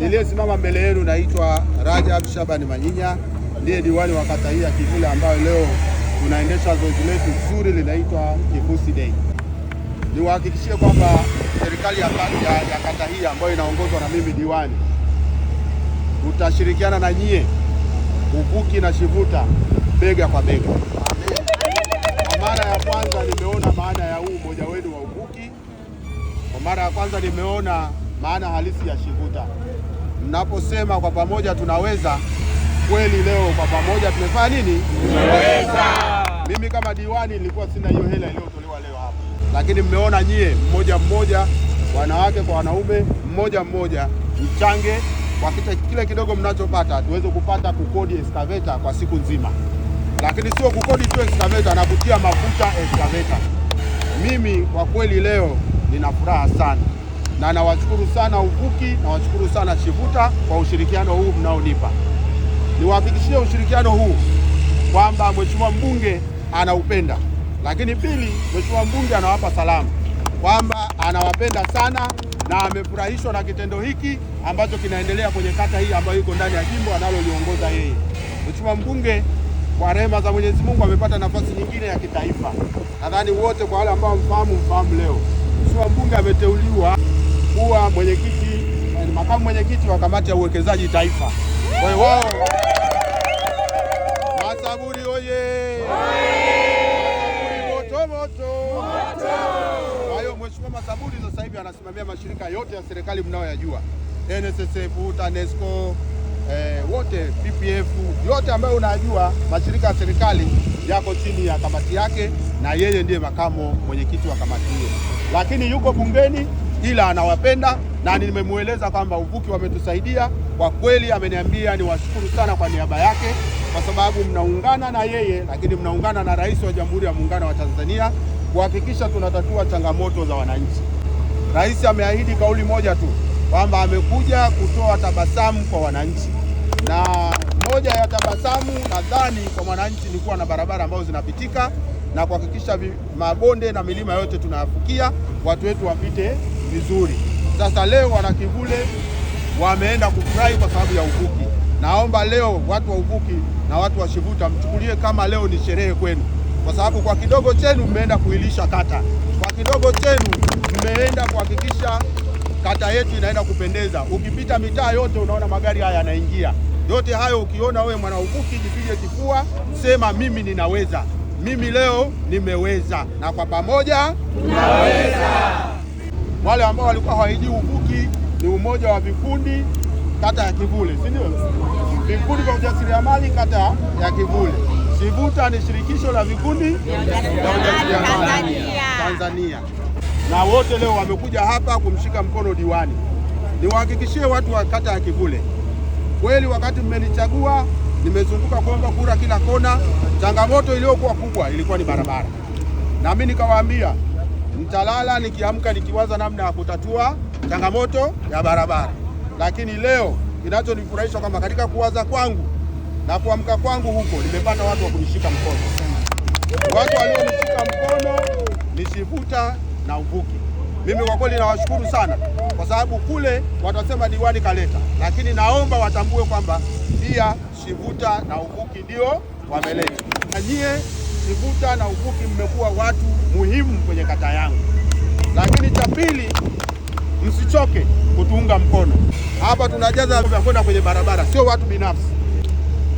Niliyesimama mbele yenu naitwa Rajab Shabani Manyinya, ndiye diwani wa kata hii ya Kivule ambayo leo tunaendesha zoezi letu zuri linaitwa Kifusi Day. Niwahakikishie kwamba serikali ya kata hii ambayo inaongozwa na mimi diwani, tutashirikiana na nyie Uvuki na Shivuta bega kwa bega. Kwa mara ya kwanza nimeona maana ya huu umoja wenu wa Uvuki. Kwa mara ya kwanza nimeona maana halisi ya Shivuta. Mnaposema kwa pamoja tunaweza, kweli leo kwa pamoja tumefanya nini? Tumeweza. Mimi kama diwani nilikuwa sina hiyo hela iliyotolewa leo hapa, lakini mmeona nyie mmoja mmoja, wanawake kwa wanaume, mmoja mmoja mchange kwa kile kidogo mnachopata tuweze kupata kukodi excavator kwa siku nzima. Lakini sio kukodi tu excavator na kutia mafuta excavator. Mimi kwa kweli leo nina furaha sana na nawashukuru sana Uvuki, nawashukuru sana Shivuta kwa ushirikiano huu mnaonipa. Niwahakikishie ushirikiano huu kwamba Mheshimiwa mbunge anaupenda, lakini pili, Mheshimiwa mbunge anawapa salamu kwamba anawapenda sana na amefurahishwa na kitendo hiki ambacho kinaendelea kwenye kata hii ambayo iko ndani ya jimbo analoliongoza yeye. Mheshimiwa mbunge kwa rehema za Mwenyezi Mungu amepata nafasi nyingine ya kitaifa. Nadhani wote kwa wale ambao mfahamu leo, Mheshimiwa mbunge ameteuliwa kuwa makamu mwenyekiti wa kamati ya uwekezaji taifa. Kwa hiyo wao Masaburi oye! Masaburi moto! Kwa hiyo Mheshimiwa Masaburi sasa hivi anasimamia mashirika yote ya serikali mnayoyajua, NSSF, TANESCO, wote PPF, yote ambayo unajua mashirika ya serikali yako chini ya kamati yake, na yeye ndiye makamu mwenyekiti wa kamati hiyo. Lakini yuko bungeni, ila anawapenda na nimemueleza kwamba Uvuki wametusaidia kwa kweli. Ameniambia niwashukuru sana kwa niaba yake, kwa sababu mnaungana na yeye, lakini mnaungana na Rais wa Jamhuri ya Muungano wa Tanzania kuhakikisha tunatatua changamoto za wananchi. Rais ameahidi kauli moja tu kwamba amekuja kutoa tabasamu kwa wananchi, na moja ya tabasamu nadhani kwa wananchi ni kuwa na barabara ambazo zinapitika na kuhakikisha mabonde na milima yote tunayafukia, watu wetu wapite vizuri. Sasa leo wana Kivule wameenda kufurahi kwa sababu ya Uvuki. Naomba leo watu wa Uvuki na watu wa Shivuta mchukulie kama leo ni sherehe kwenu, kwa sababu kwa kidogo chenu mmeenda kuilisha kata, kwa kidogo chenu mmeenda kuhakikisha kata yetu inaenda kupendeza. Ukipita mitaa yote unaona magari haya yanaingia. Yote hayo ukiona wewe mwana Uvuki, jipige kifua, sema mimi ninaweza. Mimi leo nimeweza, na kwa pamoja tunaweza. Wale ambao walikuwa hawajui Uvuki ni umoja wa vikundi kata ya Kivule, si ndio? Vikundi vya ujasiriamali kata ya Kivule. Shivuta ni shirikisho la vikundi vya ujasiriamali Tanzania. Na wote leo wamekuja hapa kumshika mkono diwani. Niwahakikishie watu wa kata ya Kivule, kweli wakati mmenichagua nimezunguka kuomba kura kila kona. Changamoto iliyokuwa kubwa ilikuwa ni barabara, na mimi nikawaambia nitalala nikiamka nikiwaza namna ya kutatua changamoto ya barabara. Lakini leo kinachonifurahisha kwamba katika kuwaza kwangu na kuamka kwangu huko nimepata watu wa kunishika mkono. Watu walionishika mkono ni Shivuta na Uvuki. Mimi kwa kweli nawashukuru sana, kwa sababu kule watasema diwani kaleta, lakini naomba watambue kwamba pia Shivuta na Uvuki ndio wameleta. Na nyie Shivuta na Uvuki mmekuwa watu muhimu kwenye kata yangu. Lakini cha pili, msichoke kutuunga mkono. Hapa tunajaza vya kwenda kwenye barabara, sio watu binafsi.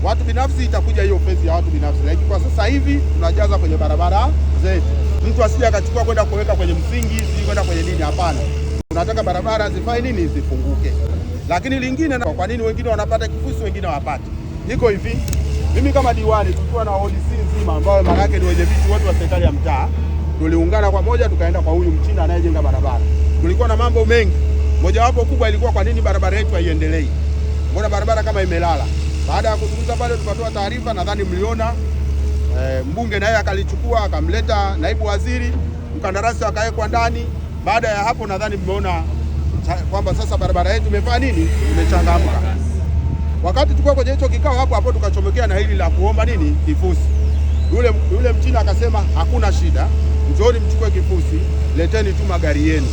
Watu binafsi itakuja hiyo fezi ya watu binafsi, lakini kwa sasa hivi tunajaza kwenye barabara zetu. Mtu asije akachukua kwenda kuweka kwenye msingi, si kwenda kwenye nini, hapana. Tunataka barabara zifanye nini? Zifunguke. Lakini lingine, kwa nini wengine wanapata kifusi wengine hawapati? Iko hivi, mimi kama diwani tulikuwa na ODC nzima ambao maana yake ni wenyeviti wote wa serikali ya mtaa, tuliungana kwa moja tukaenda kwa huyu mchina anayejenga barabara. Tulikuwa na mambo mengi. Mojawapo kubwa ilikuwa kwa nini barabara yetu haiendelei? Mbona barabara kama imelala? Baada ya kuzungumza pale tukatoa taarifa, nadhani mliona, mbunge naye akalichukua akamleta naibu waziri, mkandarasi akawekwa ndani. Baada ya hapo nadhani mmeona kwamba sasa barabara yetu imefanya nini? Imechangamka. Wakati tulikuwa kwenye hicho kikao hapo tukachomekea na hili la kuomba nini? Kifusi. Yule mchina akasema hakuna shida, njooni mchukue kifusi, leteni tu magari yenu.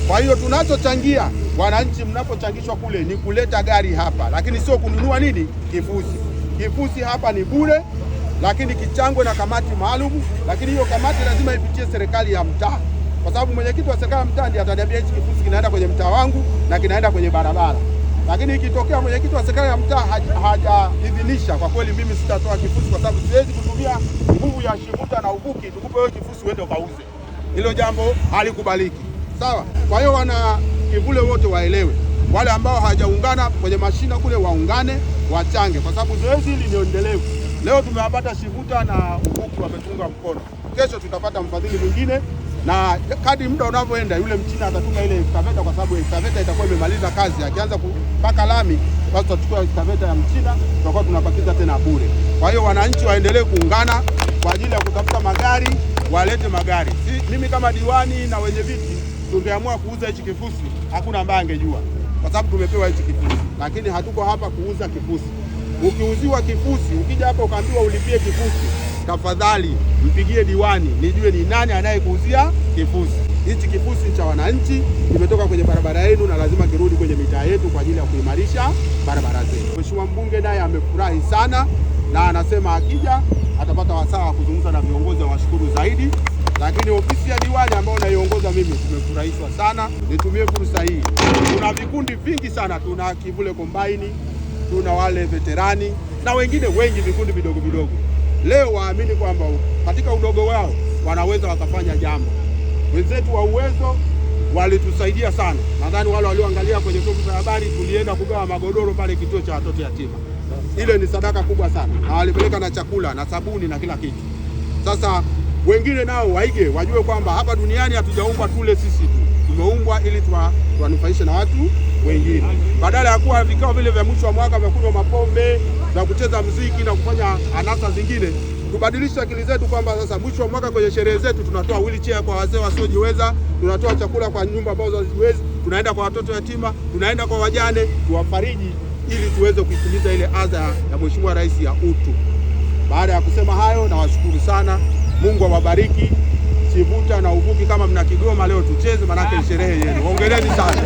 Kwa hiyo tunachochangia wananchi mnapochangishwa kule ni kuleta gari hapa, lakini sio kununua nini kifusi. Kifusi hapa ni bure, lakini kichangwe na kamati maalum, lakini hiyo kamati lazima ipitie serikali ya mtaa, kwa sababu mwenyekiti wa serikali ya mtaa ndiye ataniambia hichi kifusi kinaenda kwenye mtaa wangu na kinaenda kwenye barabara. Lakini ikitokea mwenyekiti wa serikali ya mtaa hajaidhinisha, kwa kweli mimi sitatoa kifusi, kwa sababu siwezi kutumia nguvu ya SHIVUTA na uvuki tukupe wewe kifusi uende ukauze. Hilo jambo halikubaliki. Sawa? Kwa hiyo wana Kivule wote waelewe, wale ambao hawajaungana kwenye mashina kule waungane, wachange, kwa sababu zoezi hili ni endelevu. Leo tumewapata SHIVUTA na uvuki wametunga mkono, kesho tutapata mfadhili mwingine, na kadri muda unavyoenda yule mchina atatunga ile excavator, kwa sababu excavator itakuwa imemaliza kazi. Akianza kupaka lami, basi tutachukua excavator ya mchina, tutakuwa tunapakiza tena bure. Kwa hiyo wananchi waendelee kuungana kwa ajili ya kutafuta magari, walete magari. Mimi kama diwani na wenye viti tungeamua kuuza hichi kifusi, hakuna ambaye angejua, kwa sababu tumepewa hichi kifusi, lakini hatuko hapa kuuza kifusi. Ukiuziwa kifusi, ukija hapa ukaambiwa ulipie kifusi, tafadhali mpigie diwani nijue ni nani anayekuuzia kifusi. Hichi kifusi cha wananchi, kimetoka kwenye barabara yenu na lazima kirudi kwenye mitaa yetu kwa ajili ya kuimarisha barabara zetu. Mheshimiwa mbunge naye amefurahi sana na anasema akija atapata wasaa wa kuzungumza na viongozi washukuru zaidi. Lakini ofisi ya diwani ambayo naiongoza mimi tumefurahishwa sana. Nitumie fursa hii, tuna vikundi vingi sana, tuna Kivule Kombaini, tuna wale veterani na wengine wengi, vikundi vidogo vidogo. Leo waamini kwamba katika udogo wao wanaweza wakafanya jambo. Wenzetu wa Uwezo walitusaidia sana. Nadhani wale walioangalia kwenye vyombo vya habari, tulienda kugawa magodoro pale kituo cha watoto yatima. Ile ni sadaka kubwa sana, na walipeleka na chakula na sabuni na kila kitu. Sasa wengine nao waige, wajue kwamba hapa duniani hatujaumbwa tule sisi tu, tumeumbwa ili tuwanufaishe na watu wengine. Badala ya kuwa vikao vile vya mwisho wa mwaka vya kunywa mapombe na kucheza muziki na kufanya anasa zingine, tubadilishe akili zetu kwamba sasa mwisho wa mwaka kwenye sherehe zetu tunatoa wheelchair kwa wazee wasiojiweza, tunatoa chakula kwa nyumba ambazo haziwezi, tunaenda kwa watoto yatima, tunaenda kwa wajane, tuwafariji ili tuweze kuitimiza ile adha ya Mheshimiwa Rais ya utu. Baada ya kusema hayo, nawashukuru sana. Mungu awabariki. SHIVUTA na uvuki, kama mna Kigoma leo tucheze, manake sherehe yenu. Hongereni sana.